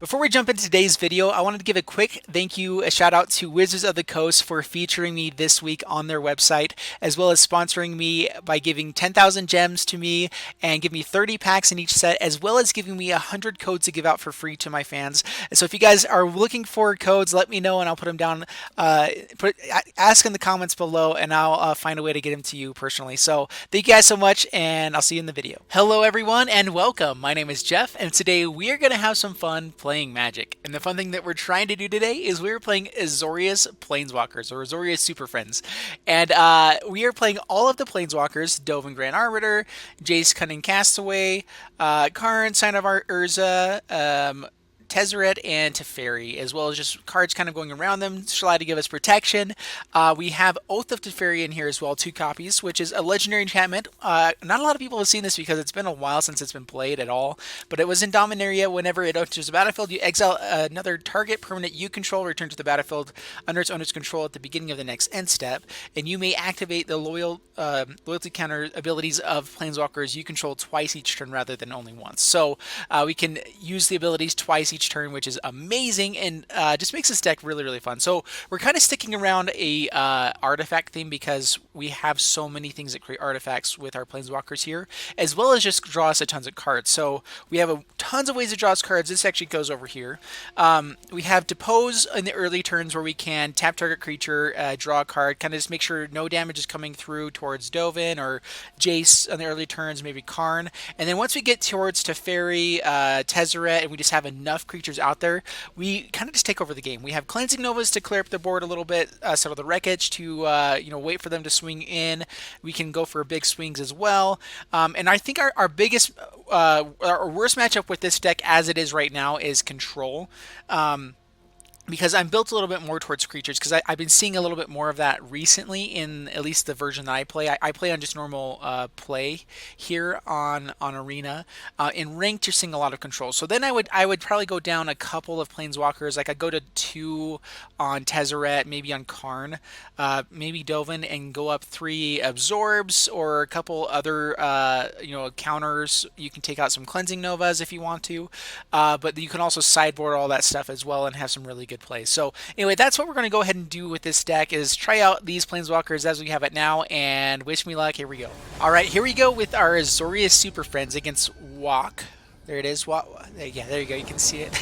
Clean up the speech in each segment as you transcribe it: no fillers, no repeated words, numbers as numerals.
Before we jump into today's video, I wanted to give a quick thank you, a shout out to Wizards of the Coast for featuring me this week on their website, as well as sponsoring me by giving 10,000 gems to me and give me 30 packs in each set, as well as giving me 100 codes to give out for free to my fans. So if you guys are looking for codes, let me know and I'll put them down. Ask in the comments below and I'll find a way to get them to you personally. So thank you guys so much and I'll see you in the video. Hello everyone and welcome. My name is Jeff and today we are going to have some fun playing Magic. And the fun thing that we're trying to do today is we're playing Azorius Planeswalkers or Azorius Superfriends. And we are playing all of the Planeswalkers: Dovin Grand Arbiter, Jace Cunning Castaway, Karn, Sign of Urza, Tezzeret, and Teferi, as well as just cards kind of going around them, Shalai to give us protection. We have Oath of Teferi in here as well, 2 copies, which is a legendary enchantment. Not a lot of people have seen this because it's been a while since it's been played at all, but it was in Dominaria. Whenever it enters the battlefield, you exile another target permanent you control, return to the battlefield under its owner's control at the beginning of the next end step, and you may activate the loyalty counter abilities of Planeswalkers you control twice each turn rather than only once. So we can use the abilities twice each turn, which is amazing and just makes this deck really, really fun. So we're kind of sticking around a artifact theme because we have so many things that create artifacts with our Planeswalkers here, as well as just draw us a tons of cards. So we have tons of ways to draw us cards. This actually goes over here. We have Depose in the early turns where we can tap target creature, draw a card, kind of just make sure no damage is coming through towards Dovin or Jace on the early turns, maybe Karn. And then once we get towards Teferi, Tezzeret, and we just have enough creatures out there, we kind of just take over the game. We have Cleansing Novas to clear up the board a little bit, settle the wreckage to wait for them to swing in. We can go for big swings as well. And I think our biggest, our worst matchup with this deck as it is right now is Control. Because I'm built a little bit more towards creatures, because I've been seeing a little bit more of that recently in at least the version that I play. I play on just normal play here on Arena. In Ranked, you're seeing a lot of control. So then I would probably go down a couple of Planeswalkers. Like I'd go to 2 on Tezzeret, maybe on Karn, maybe Dovin, and go up 3 Absorbs or a couple other counters. You can take out some Cleansing Novas if you want to, but you can also sideboard all that stuff as well and have some really good play. So anyway, that's what we're going to go ahead and do with this deck, is try out these Planeswalkers as we have it now, and wish me luck. Here we go. All right, here we go with our Azorius Superfriends against Walk. There it is. Yeah, there you go. You can see it.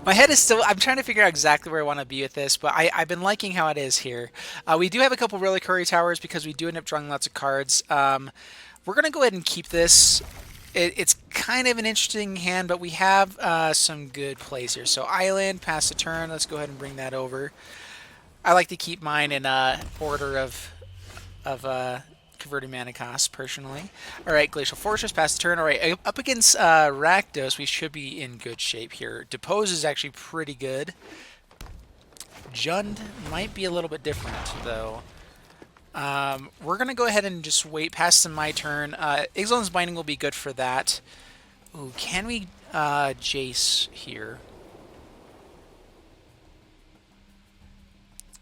My head is still, I'm trying to figure out exactly where I want to be with this, but I've been liking how it is here. We do have a couple Reliquary Towers because we do end up drawing lots of cards. We're going to go ahead and keep this. It's kind of an interesting hand, but we have some good plays here. So Island, pass the turn. Let's go ahead and bring that over. I like to keep mine in order of converting mana cost, personally. All right, Glacial Fortress, pass the turn. All right, up against Rakdos, we should be in good shape here. Depose is actually pretty good. Jund might be a little bit different, though. We're going to go ahead and just wait past my turn. Ixalan's Binding will be good for that. Ooh, can we Jace here?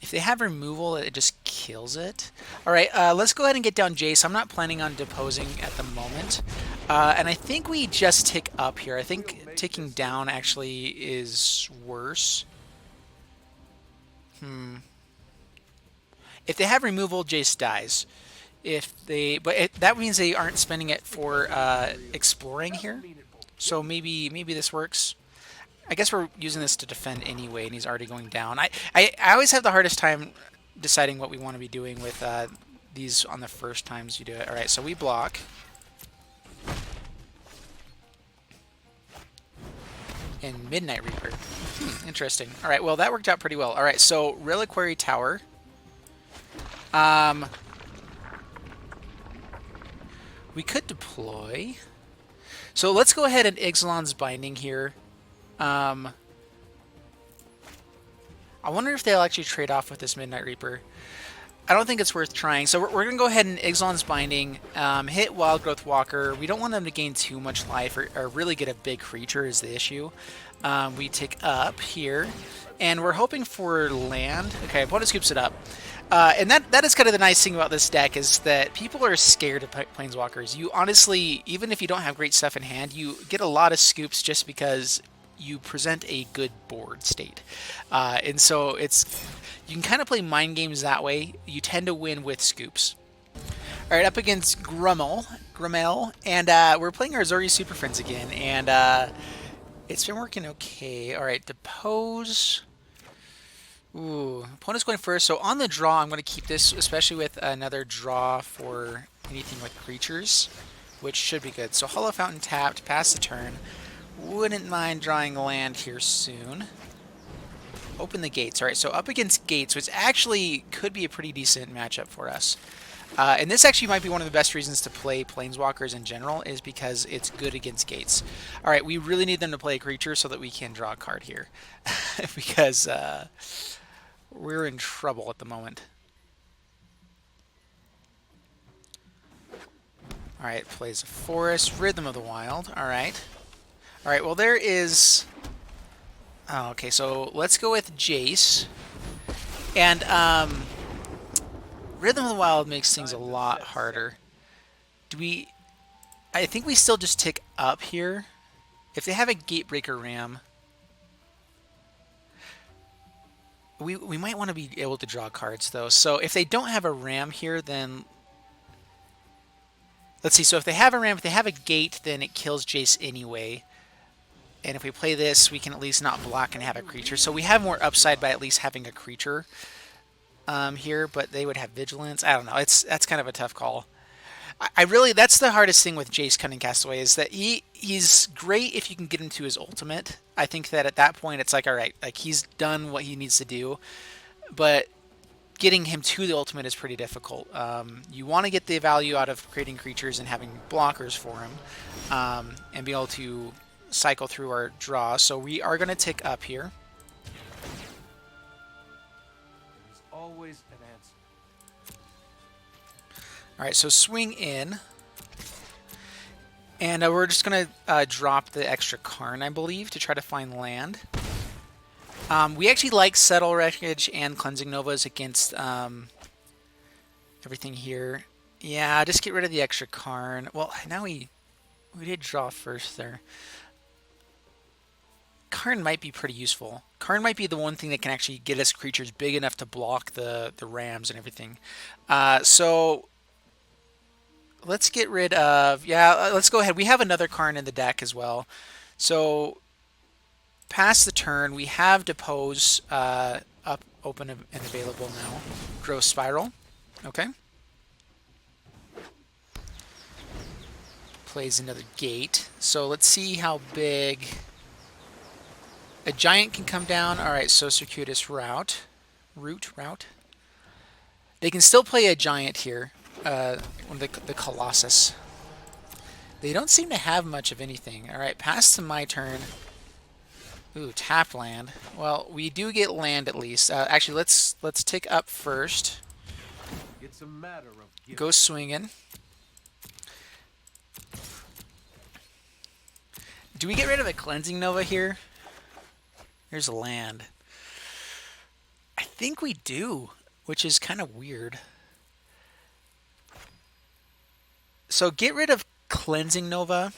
If they have removal, it just kills it. Alright, let's go ahead and get down Jace. I'm not planning on deposing at the moment. And I think we just tick up here. I think ticking down actually is worse. If they have removal, Jace dies. That means they aren't spending it for exploring here. So maybe this works. I guess we're using this to defend anyway, and he's already going down. I always have the hardest time deciding what we want to be doing with these on the first times you do it. All right, so we block. And Midnight Reaper. Interesting. All right, well, that worked out pretty well. All right, so Reliquary Tower. We could deploy. So let's go ahead and Ixalan's Binding here. I wonder if they'll actually trade off with this Midnight Reaper. I don't think it's worth trying. So we're going to go ahead and Ixalan's Binding, hit Wild Growth Walker. We don't want them to gain too much life or really get a big creature is the issue. We tick up here, and we're hoping for land. Okay, opponent scoops it up. And that is kind of the nice thing about this deck, is that people are scared of Planeswalkers. You honestly, even if you don't have great stuff in hand, you get a lot of scoops just because you present a good board state. And so you can kind of play mind games that way. You tend to win with scoops. All right, up against Grummel, and we're playing our Azorius Superfriends again, and it's been working okay. All right, depose. Ooh, opponent's going first. So on the draw, I'm going to keep this, especially with another draw for anything with creatures, which should be good. So Hollow Fountain tapped, pass the turn. Wouldn't mind drawing land here soon. Open the gates. All right, so up against gates, which actually could be a pretty decent matchup for us. And this actually might be one of the best reasons to play Planeswalkers in general, is because it's good against gates. All right, we really need them to play a creature so that we can draw a card here. Because we're in trouble at the moment. All right, plays a forest, Rhythm of the Wild. All right. All right, well, there is... Oh, okay, so let's go with Jace. And Rhythm of the Wild makes things a lot harder. I think we still just tick up here. If they have a Gatebreaker Ram, we might want to be able to draw cards, though. So if they don't have a Ram here, then... Let's see, so if they have a Ram, if they have a Gate, then it kills Jace anyway. And if we play this, we can at least not block and have a creature. So we have more upside by at least having a creature here, but they would have Vigilance. I don't know. That's kind of a tough call. I really, that's the hardest thing with Jace Cunning Castaway, is that he's great if you can get him to his ultimate. I think that at that point, it's like, all right, like he's done what he needs to do, but getting him to the ultimate is pretty difficult. You want to get the value out of creating creatures and having blockers for him, and be able to cycle through our draw. So we are going to tick up here. There's always an answer. All right, so swing in. And we're just going to drop the extra Karn, I believe, to try to find land. We actually like Settle Wreckage and Cleansing Novas against everything here. Yeah, just get rid of the extra Karn. Well, now we did draw first there. Karn might be pretty useful. Karn might be the one thing that can actually get us creatures big enough to block the Rams and everything. So let's get rid of... Yeah, let's go ahead. We have another Karn in the deck as well. So pass the turn. We have Depose up, open, and available now. Growth Spiral. Okay. Plays another Gate. So let's see how big... A Giant can come down. All right, so Circuitous Route. They can still play a Giant here. The Colossus. They don't seem to have much of anything. All right, pass to my turn. Ooh, tap land. Well, we do get land at least. Actually, let's tick up first. It's a matter of Go swinging. Do we get rid of a Cleansing Nova here? Here's land. I think we do, which is kind of weird. So get rid of Cleansing Nova.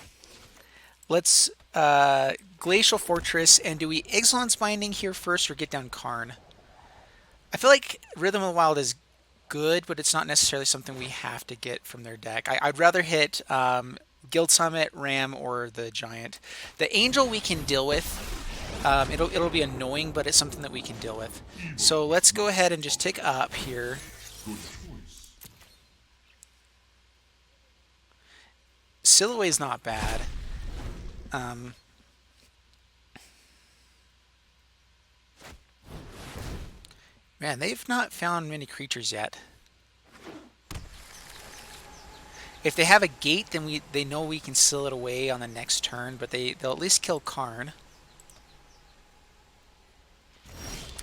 Let's Glacial Fortress, and do we Ixalan's Binding here first or get down Karn? I feel like Rhythm of the Wild is good, but it's not necessarily something we have to get from their deck. I'd rather hit Guild Summit, Ram, or the Giant. The Angel we can deal with. It'll be annoying, but it's something that we can deal with. So let's go ahead and just tick up here. Silhouette's not bad. Man, they've not found many creatures yet. If they have a gate, then they know we can seal it away on the next turn, but they'll at least kill Karn.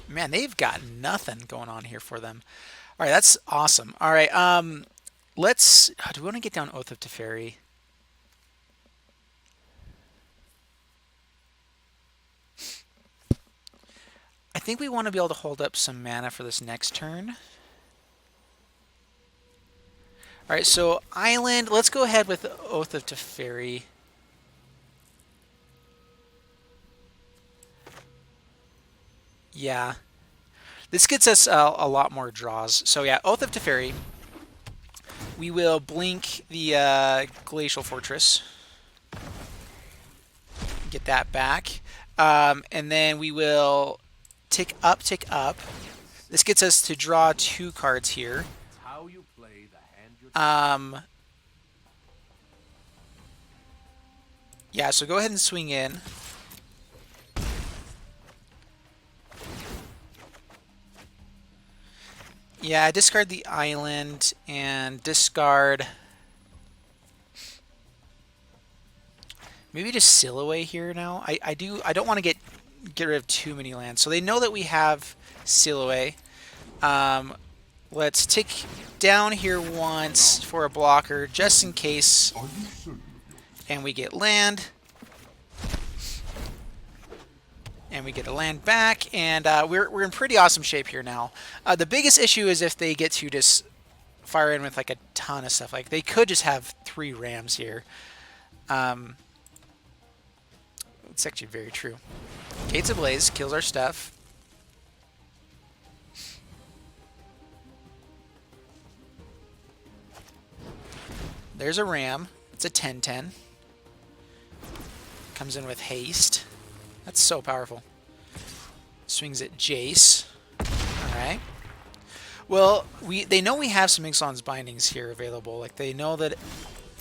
Man, they've got nothing going on here for them. All right, that's awesome. All right, let's... do we want to get down Oath of Teferi? I think we want to be able to hold up some mana for this next turn. All right, so Island, let's go ahead with Oath of Teferi. Yeah. This gets us a lot more draws. So yeah, Oath of Teferi. We will blink the Glacial Fortress. Get that back. And then we will tick up, tick up. This gets us to draw 2 cards here. It's how you play the hand you're Yeah, so go ahead and swing in. Yeah, discard the island and discard... Maybe just seal away here now. I don't want to get rid of too many lands. So they know that we have seal away. Let's tick down here once for a blocker just in case. And we get land. And we get a land back, and we're in pretty awesome shape here now. The biggest issue is if they get to just fire in with like a ton of stuff. Like they could just have 3 rams here. It's actually very true. Gates Ablaze kills our stuff. There's a ram. It's a 10/10. Comes in with haste. That's so powerful. Swings at Jace. Alright. Well, they know we have some Ixalan's Bindings here available. Like, they know that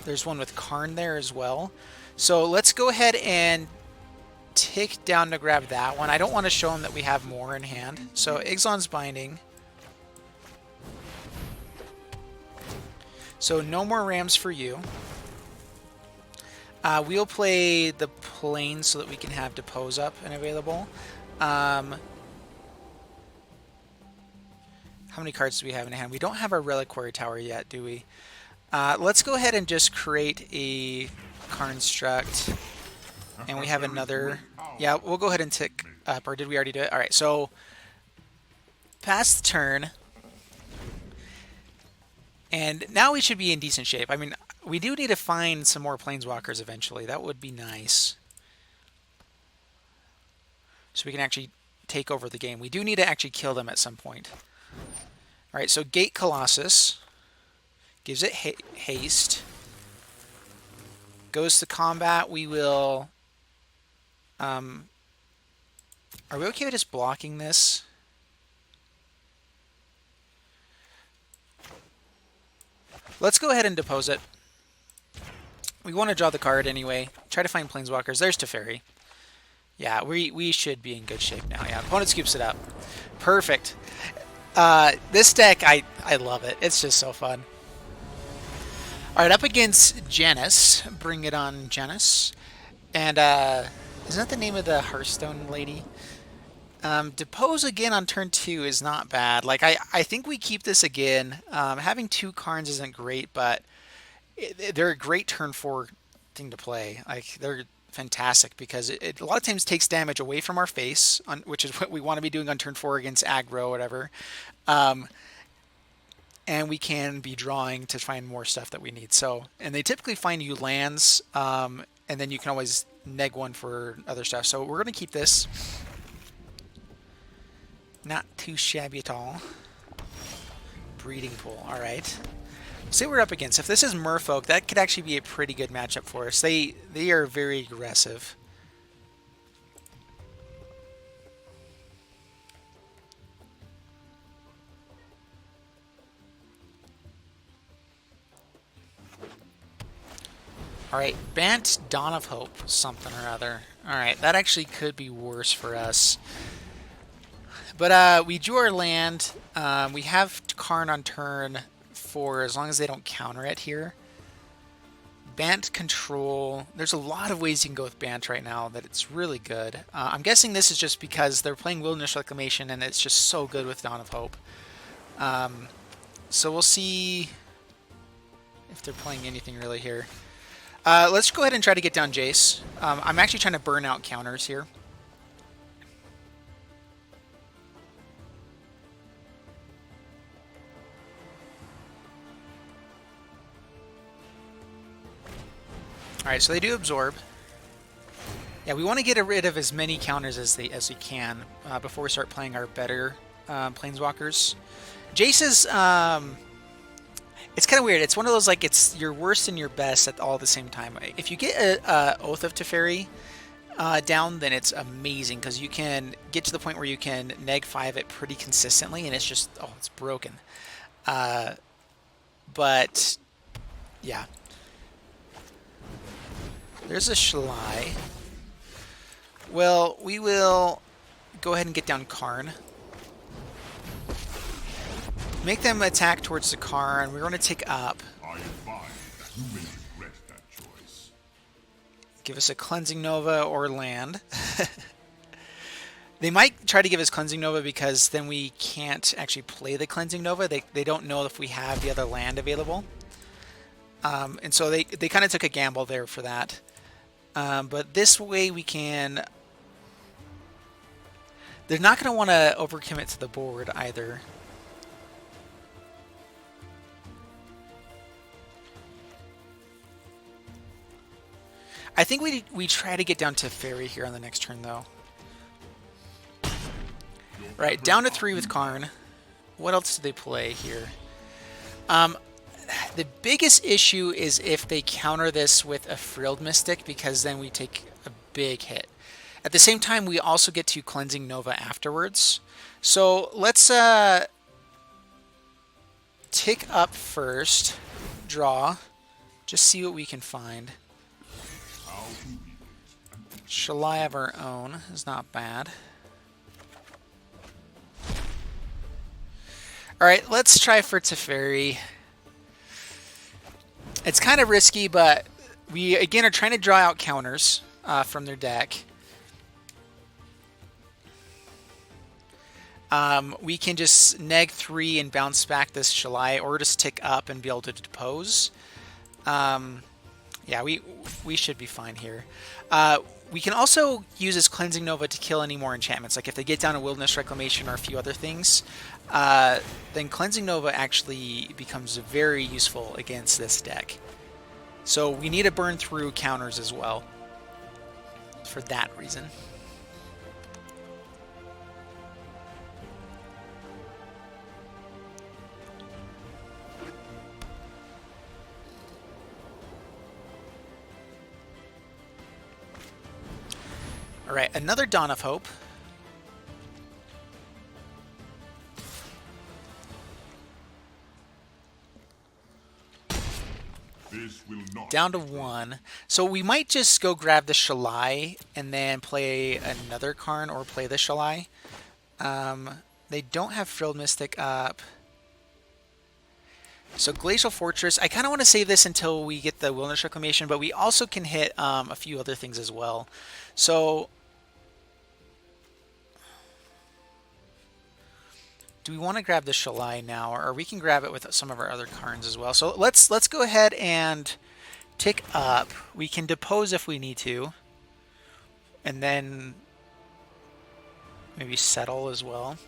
there's one with Karn there as well. So let's go ahead and tick down to grab that one. I don't want to show them that we have more in hand. So Ixalan's Binding. So no more rams for you. We'll play the Plane so that we can have Depose up and available. How many cards do we have in hand? We don't have our Reliquary Tower yet, do we? Let's go ahead and just create a Construct. And we have another... Yeah, we'll go ahead and tick up. Or did we already do it? Alright, so... Pass the turn. And now we should be in decent shape. I mean, we do need to find some more Planeswalkers eventually. That would be nice. So we can actually take over the game. We do need to actually kill them at some point. Alright, so Gate Colossus. Gives it haste. Goes to combat. We will... are we okay with just blocking this? Let's go ahead and depose it. We want to draw the card anyway. Try to find Planeswalkers. There's Teferi. Yeah, we should be in good shape now. Yeah, opponent scoops it up. Perfect. This deck, I love it. It's just so fun. Alright, up against Janice. Bring it on, Janice. And, isn't that the name of the Hearthstone lady? Depose again on turn 2 is not bad. Like, I think we keep this again. Having 2 Karns isn't great, but they're a great turn 4 thing to play. Like, they're fantastic because it a lot of times takes damage away from our face, which is what we want to be doing on turn 4 against aggro or whatever. And we can be drawing to find more stuff that we need. So, and they typically find you lands, and then you can always neg 1 for other stuff. So we're going to keep this. Not too shabby at all. Breeding Pool, alright. See what we're up against. If this is Merfolk, that could actually be a pretty good matchup for us. They are very aggressive. Alright, Bant, Dawn of Hope, something or other. Alright, that actually could be worse for us. But we drew our land. We have Karn on turn 4 as long as they don't counter it here. Bant control. There's a lot of ways you can go with Bant right now that it's really good. I'm guessing this is just because they're playing Wilderness Reclamation and it's just so good with Dawn of Hope. So we'll see if they're playing anything really here. Let's go ahead and try to get down Jace. I'm actually trying to burn out counters here. Alright, so they do absorb. Yeah, we want to get rid of as many counters as we can before we start playing our better planeswalkers. Jace is it's kind of weird. It's one of those like it's your worst and your best at all at the same time. If you get a Oath of Teferi down, then it's amazing because you can get to the point where you can -5 it pretty consistently, and it's just it's broken. But yeah, there's a Shalai. Well, we will go ahead and get down Karn. Make them attack towards the Karn. We're going to take up. I advise that you may regret that choice. Give us a Cleansing Nova or land. They might try to give us Cleansing Nova because then we can't actually play the Cleansing Nova. They don't know if we have the other land available. And so they kind of took a gamble there for that. But this way we can... They're not going to want to overcommit to the board either. I think we try to get down to Fairy here on the next turn, though. Right, down to 3 with Karn. What else do they play here? The biggest issue is if they counter this with a Frilled Mystic, because then we take a big hit. At the same time, we also get to Cleansing Nova afterwards. So let's tick up first, draw, just see what we can find. Shalai of our own is not bad. Alright, let's try for Teferi. It's kind of risky, but we, again, are trying to draw out counters from their deck. We can just -3 and bounce back this Shalai, or just tick up and be able to depose. Yeah, we should be fine here. We can also use this Cleansing Nova to kill any more enchantments. Like if they get down a Wilderness Reclamation or a few other things, then Cleansing Nova actually becomes very useful against this deck. So we need to burn through counters as well for that reason. All right, another Dawn of Hope. This will not Down to 1. So we might just go grab the Shalai and then play another Karn or play the Shalai. They don't have Frilled Mystic up. So Glacial Fortress, I kind of want to save this until we get the Wilderness Reclamation, but we also can hit a few other things as well. So do we want to grab the Shalai now, or we can grab it with some of our other Karns as well? So let's go ahead and tick up. We can depose if we need to, and then maybe settle as well.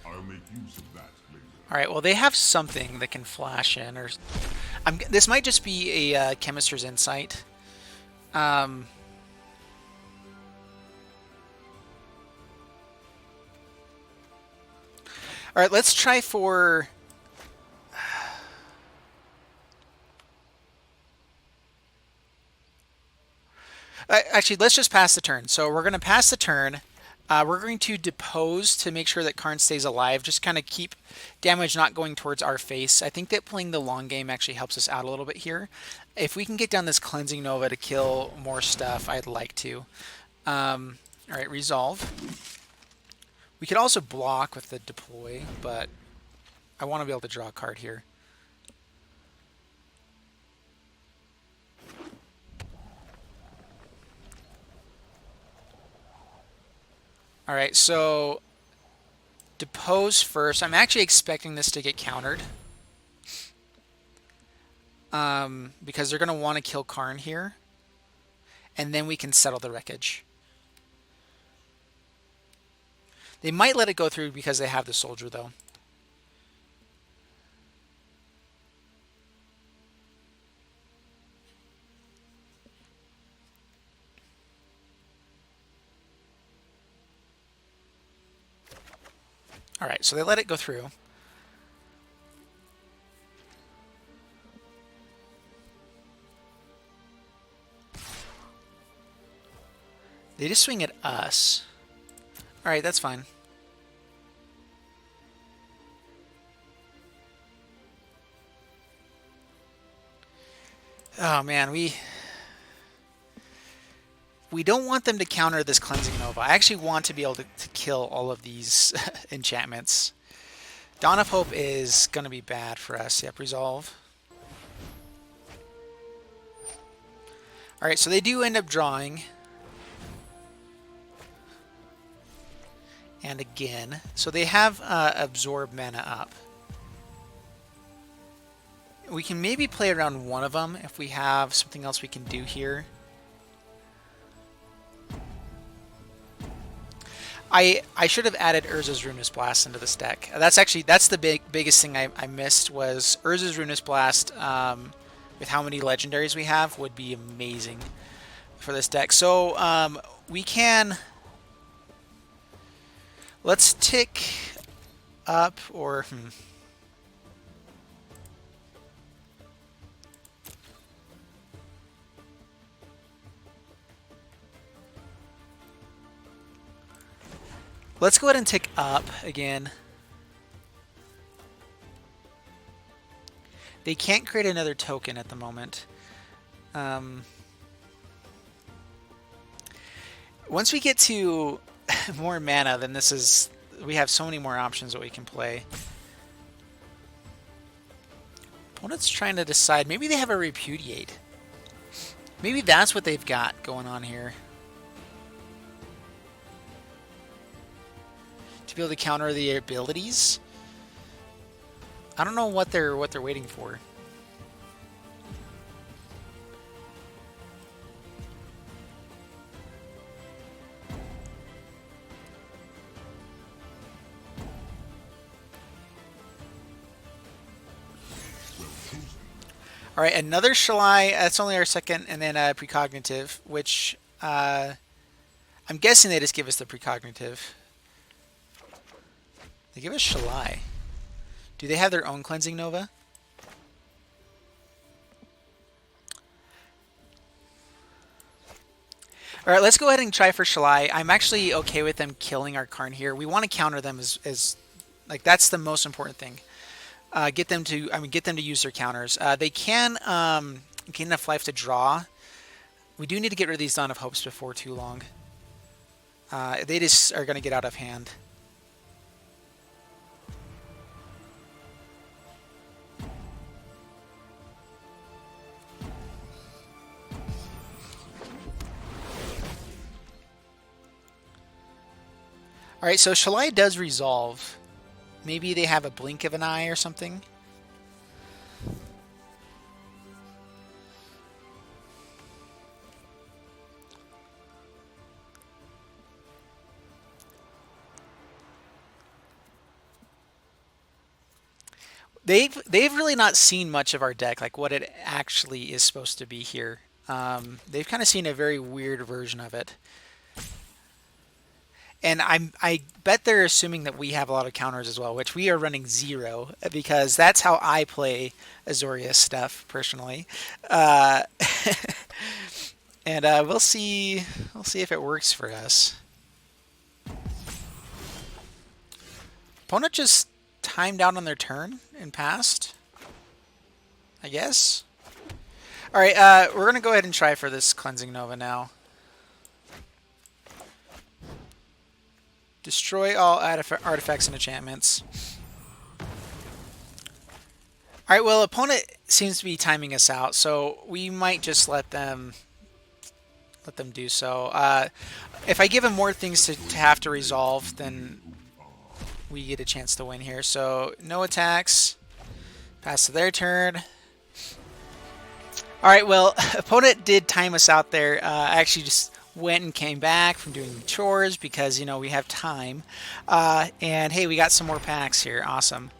I'll make use of that later. All right. Well, they have something that can flash in, or this might just be a Chemist's Insight. All right, let's try for... Actually, let's just pass the turn. So we're going to pass the turn. We're going to depose to make sure that Karn stays alive. Just kind of keep damage not going towards our face. I think that playing the long game actually helps us out a little bit here. If we can get down this Cleansing Nova to kill more stuff, I'd like to. All right, resolve. We could also block with the deploy, but I want to be able to draw a card here. All right, so depose first. I'm actually expecting this to get countered. Because they're going to want to kill Karn here. And then we can settle the wreckage. They might let it go through because they have the soldier, though. All right, so they let it go through. They just swing at us. All right, that's fine. Oh man, we don't want them to counter this Cleansing Nova. I actually want to be able to kill all of these enchantments. Dawn of Hope is going to be bad for us. Yep, resolve. Alright, so they do end up drawing. And again. So they have absorb mana up. We can maybe play around one of them if we have something else we can do here. I should have added Urza's Runeless Blast into this deck. That's the biggest thing I missed was Urza's Runeless Blast with how many legendaries we have would be amazing for this deck. So we can let's tick up or let's go ahead and tick up again. They can't create another token at the moment. Once we get to more mana, then we have so many more options that we can play. Opponent's trying to decide. Maybe they have a Repudiate. Maybe that's what they've got going on here. To be able to counter the abilities. I don't know what they're waiting for. All right, another Shalai. That's only our second, and then a Precognitive, which I'm guessing they just give us the Precognitive. They give us Shalai. Do they have their own Cleansing Nova? All right, let's go ahead and try for Shalai. I'm actually okay with them killing our Karn here. We want to counter them as like that's the most important thing. Get them to use their counters. They can gain enough life to draw. We do need to get rid of these Dawn of Hopes before too long. They just are going to get out of hand. All right, so Shalai does resolve. Maybe they have a blink of an eye or something. They've really not seen much of our deck, like what it actually is supposed to be here. They've kind of seen a very weird version of it. And I bet they're assuming that we have a lot of counters as well, which we are running 0 because that's how I play Azorius stuff personally. And we'll see if it works for us. Opponent just timed out on their turn and passed, I guess. All right, we're gonna go ahead and try for this Cleansing Nova now. Destroy all artifacts and enchantments. Alright, well, opponent seems to be timing us out, so we might just let them do so. If I give them more things to have to resolve, then we get a chance to win here. So, no attacks. Pass to their turn. Alright, well, opponent did time us out there. I actually just went and came back from doing chores because, you know, we have time. And hey, we got some more packs here. Awesome.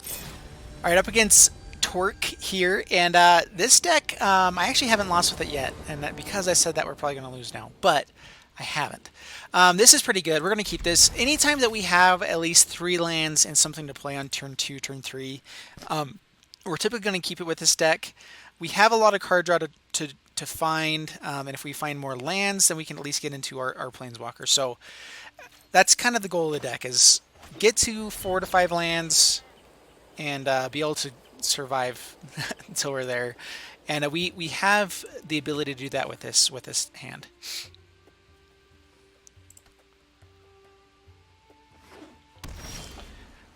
All right, up against Torque here. And this deck, I actually haven't lost with it yet. And that, because I said that, we're probably going to lose now. But I haven't. This is pretty good. We're going to keep this. Anytime that we have at least 3 lands and something to play on turn 2, turn 3, we're typically going to keep it with this deck. We have a lot of card draw to find, and if we find more lands, then we can at least get into our Planeswalker. So that's kind of the goal of the deck, is get to 4 to 5 lands and be able to survive until we're there. And we have the ability to do that with this hand.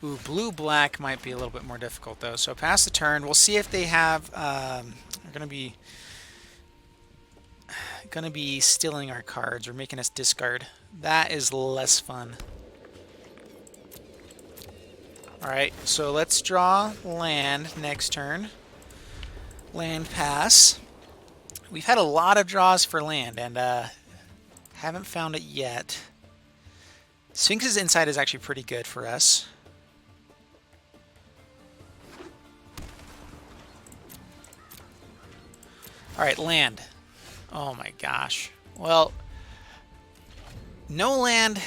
Ooh, blue-black might be a little bit more difficult, though. So pass the turn. We'll see if they have... they're going to be stealing our cards or making us discard. That is less fun. Alright, so let's draw land next turn. Land pass. We've had a lot of draws for land, and haven't found it yet. Sphinx's Insight is actually pretty good for us. Alright, land. Oh my gosh. Well, no land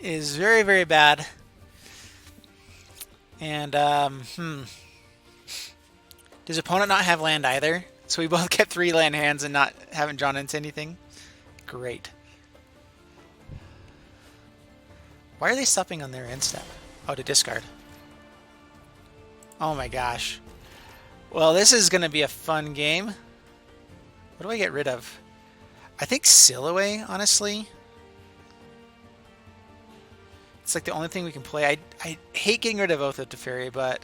is very, very bad. And, does opponent not have land either? So we both get 3 land hands and haven't drawn into anything? Great. Why are they stopping on their end step? Oh, to discard. Oh my gosh. Well, this is going to be a fun game. What do I get rid of? I think Silhouette, honestly. It's like the only thing we can play. I hate getting rid of Oath of Teferi, but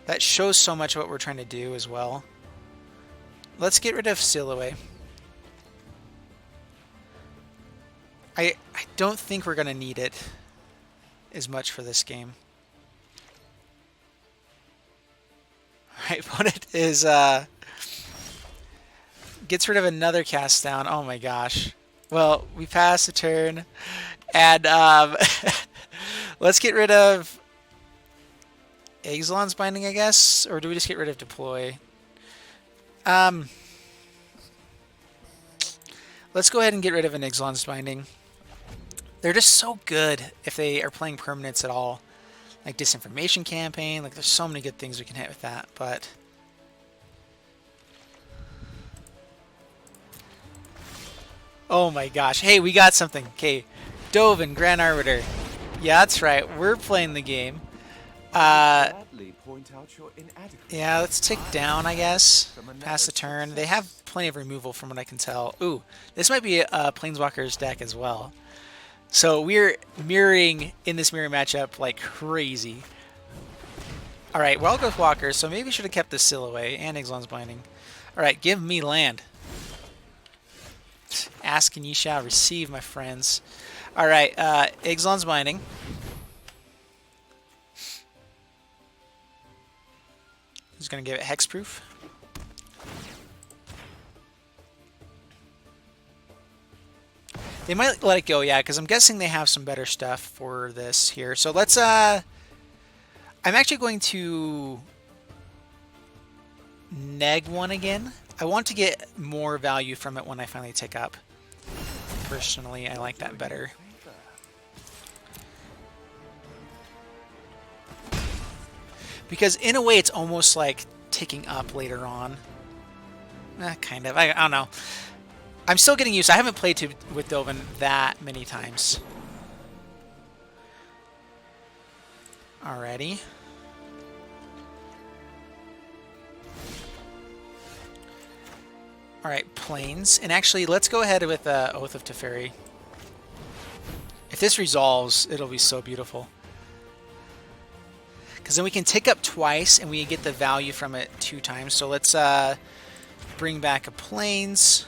that shows so much of what we're trying to do as well. Let's get rid of Silhouette. I don't think we're going to need it as much for this game. Alright, opponent is... gets rid of another cast down. Oh my gosh. Well, we pass the turn. And let's get rid of Exilon's Binding, I guess? Or do we just get rid of Deploy? Let's go ahead and get rid of an Exilon's Binding. They're just so good if they are playing permanents at all. Like Disinformation Campaign. Like, there's so many good things we can hit with that. But... oh my gosh. Hey, we got something. Okay. Dovin, Grand Arbiter. Yeah, that's right. We're playing the game. Yeah, let's tick down, I guess. Pass the turn. They have plenty of removal from what I can tell. Ooh, this might be a Planeswalker's deck as well. So we're mirroring in this mirror matchup like crazy. Alright, well, I'll go with Walker, so maybe we should have kept the Silhouette and Exilon's Binding. Alright, give me land. Ask and ye shall receive, my friends. Alright, Exilon's Binding. Just going to give it hexproof. They might let it go, yeah, because I'm guessing they have some better stuff for this here. So let's, I'm actually going to neg one again. I want to get more value from it when I finally tick up. Personally, I like that better. Because in a way, it's almost like ticking up later on. Kind of. I don't know. I'm still getting used. I haven't played with Dovin that many times. Alrighty. Alright, Plains. And actually, let's go ahead with Oath of Teferi. If this resolves, it'll be so beautiful. Because then we can tick up twice, and we get the value from it 2 times. So let's bring back a Plains.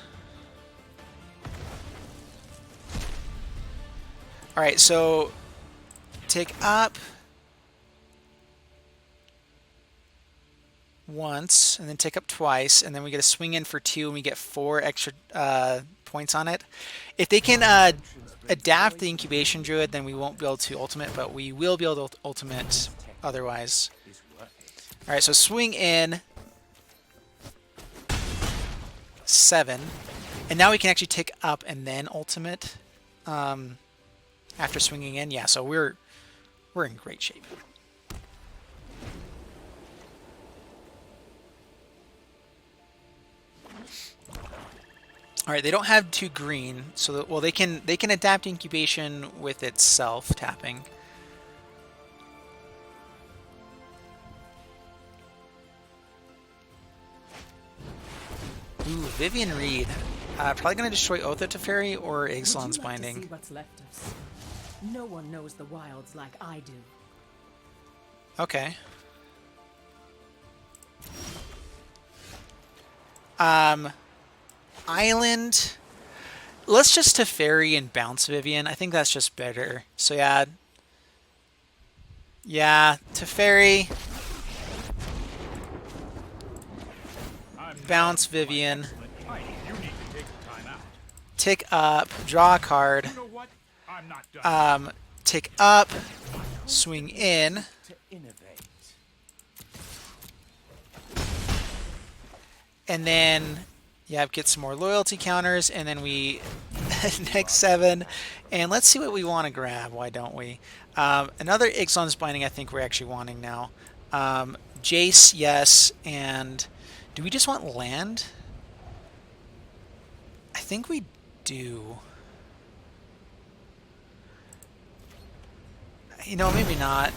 Alright, so tick up once, and then tick up twice, and then we get a swing in for 2, and we get 4 extra points on it. If they can adapt the Incubation Druid, then we won't be able to ultimate, but we will be able to ultimate otherwise. Alright, so swing in 7. And now we can actually tick up and then ultimate after swinging in. Yeah, so we're in great shape. All right, they don't have 2 green, so that, well, they can adapt incubation with itself tapping. Ooh, Vivian Reed. Probably going to destroy Oath of Teferi or Ixalan's Binding. See what's left us? No one knows the wilds like I do. Okay. Island. Let's just Teferi and bounce Vivian. I think that's just better. So yeah. Yeah, Teferi. Bounce Vivian. Tick up, draw a card. Tick up, swing in. And then, yeah, get some more loyalty counters, and then we next 7. And let's see what we want to grab. Why don't we? Another Ixalan's Binding I think we're actually wanting now. Jace, yes, and do we just want land? I think we do. You know, maybe not.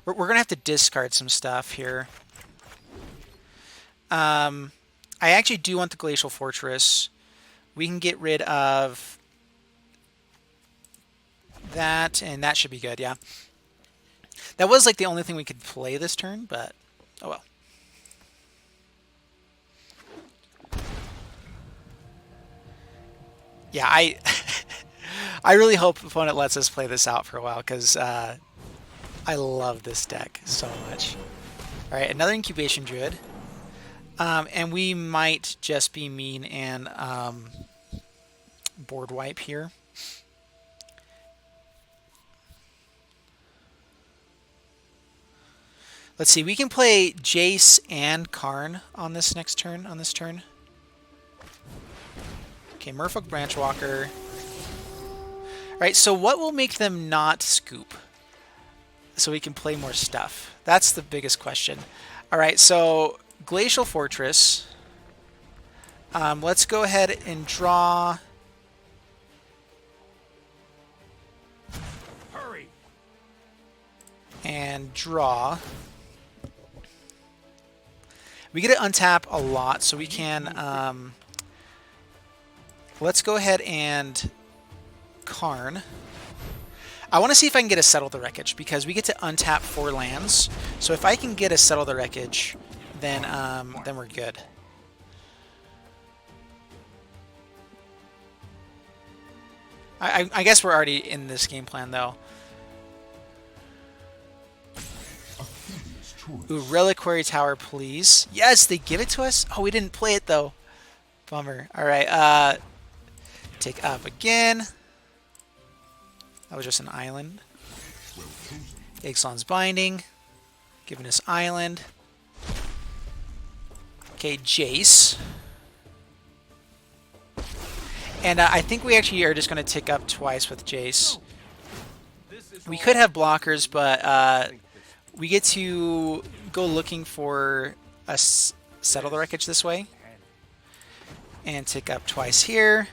We're going to have to discard some stuff here. I actually do want the Glacial Fortress. We can get rid of that, and that should be good, yeah. That was like the only thing we could play this turn, but oh well. Yeah, I really hope opponent lets us play this out for a while, because I love this deck so much. All right, another Incubation Druid. And we might just be mean and board wipe here. Let's see, we can play Jace and Karn on this next turn, on this turn. Okay, Merfolk Branchwalker. All right, so what will make them not scoop? So we can play more stuff. That's the biggest question. All right, so Glacial Fortress. Let's go ahead and draw. Hurry. And draw. We get to untap a lot, so we can. Let's go ahead and Karn. I want to see if I can get a Settle the Wreckage, because we get to untap 4 lands. So if I can get a Settle the Wreckage, then we're good. I guess we're already in this game plan, though. Ooh, Reliquary Tower, please. Yes, they give it to us? Oh, we didn't play it, though. Bummer. All right, take up again. That was just an island. Ixalan's Binding. Giving us island. Okay, Jace. And I think we actually are just going to tick up twice with Jace. We could have blockers, but we get to go looking for a Settle the Wreckage this way. And tick up twice here.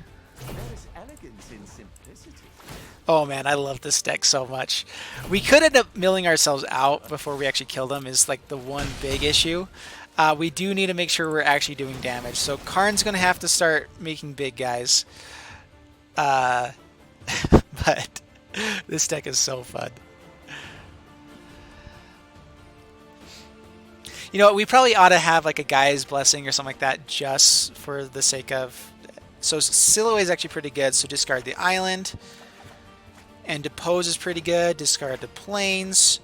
Oh man, I love this deck so much. We could end up milling ourselves out before we actually kill them, is like the one big issue. We do need to make sure we're actually doing damage. So Karn's going to have to start making big guys. But this deck is so fun. You know, we probably ought to have like a Guy's Blessing or something like that just for the sake of... So Silhouette is actually pretty good, so discard the island. And Depose is pretty good, discard the plains.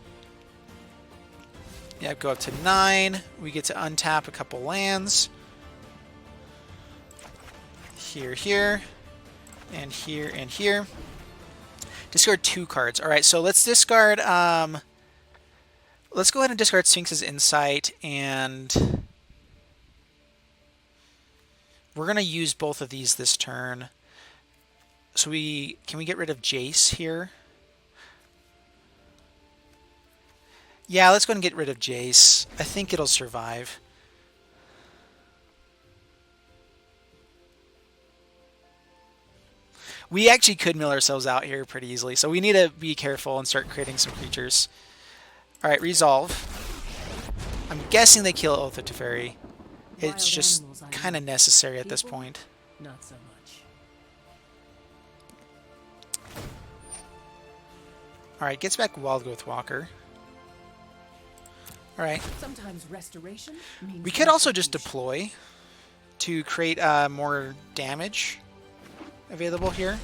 Yeah, go up to 9. We get to untap a couple lands. Here, here. And here, and here. Discard 2 cards. Alright, so let's discard... let's go ahead and discard Sphinx's Insight and... We're going to use both of these this turn. So can we get rid of Jace here? Yeah, let's go ahead and get rid of Jace. I think it'll survive. We actually could mill ourselves out here pretty easily, so we need to be careful and start creating some creatures. Alright, resolve. I'm guessing they kill Oath of Teferi. It's just kind of necessary at this point. Not so much. Alright, gets back Wild Growth Walker. Alright. Sometimes restoration means We could also just deploy to create more damage available here.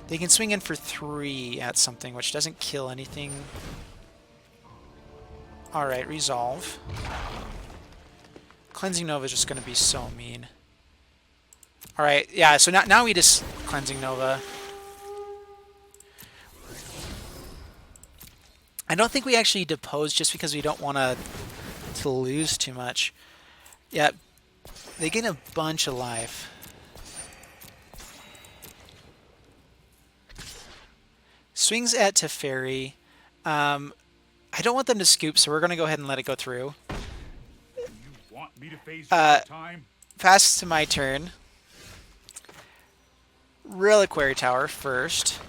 They can swing in for 3 at something, which doesn't kill anything. Alright, resolve. Cleansing Nova is just going to be so mean. Alright, yeah, so now we just Cleansing Nova. I don't think we actually depose just because we don't want to lose too much. Yeah, they gain a bunch of life. Swings at Teferi. I don't want them to scoop, so we're going to go ahead and let it go through. You want me to phase you all the time? Pass to my turn. Reliquary Tower first.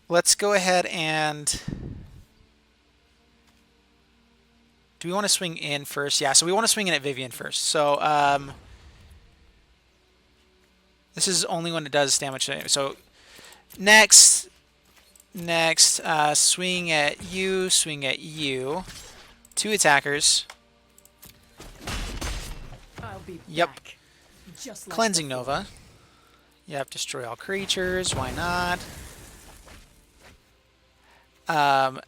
Let's go ahead and... Do we want to swing in first? Yeah, so we want to swing in at Vivian first. So, this is only when it does damage. So, next, swing at you, swing at you. 2 attackers. I'll be Yep. back. Just like Cleansing before. Nova. Yep, destroy all creatures. Why not?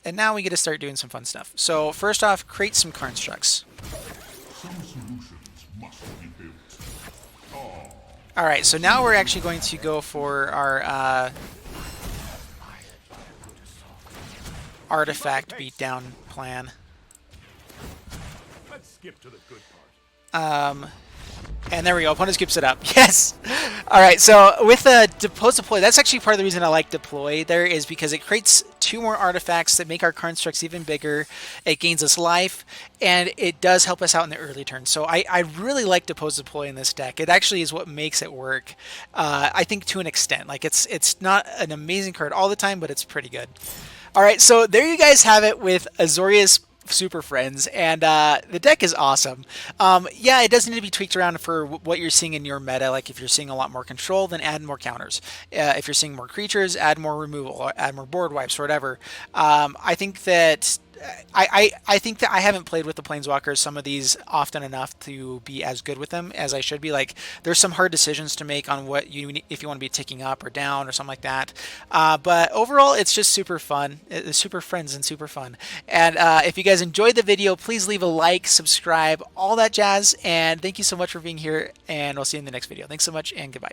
And now we get to start doing some fun stuff. So first off, create some constructs. Some solutions must be built. All right, so now we're actually going to go for our artifact beatdown plan. Let's skip to the good part. And there we go. Opponent skips it up. Yes. All right. So with the Depose Deploy, that's actually part of the reason I like Deploy there is because it creates 2 more artifacts that make our constructs even bigger. It gains us life, and it does help us out in the early turn. So I really like Depose Deploy in this deck. It actually is what makes it work. I think to an extent. Like it's not an amazing card all the time, but it's pretty good. All right. So there you guys have it with Azorius Superfriends, and the deck is awesome. Yeah, it does need to be tweaked around for what you're seeing in your meta. Like if you're seeing a lot more control, then add more counters. If you're seeing more creatures, add more removal, or add more board wipes, or whatever. I think that I think that I haven't played with the Planeswalkers, some of these often enough to be as good with them as I should be. Like there's some hard decisions to make on what if you want to be ticking up or down or something like that. But overall, it's just super fun. It's super friends and super fun. And if you guys enjoyed the video, please leave a like, subscribe, all that jazz. And thank you so much for being here. And I'll see you in the next video. Thanks so much and goodbye.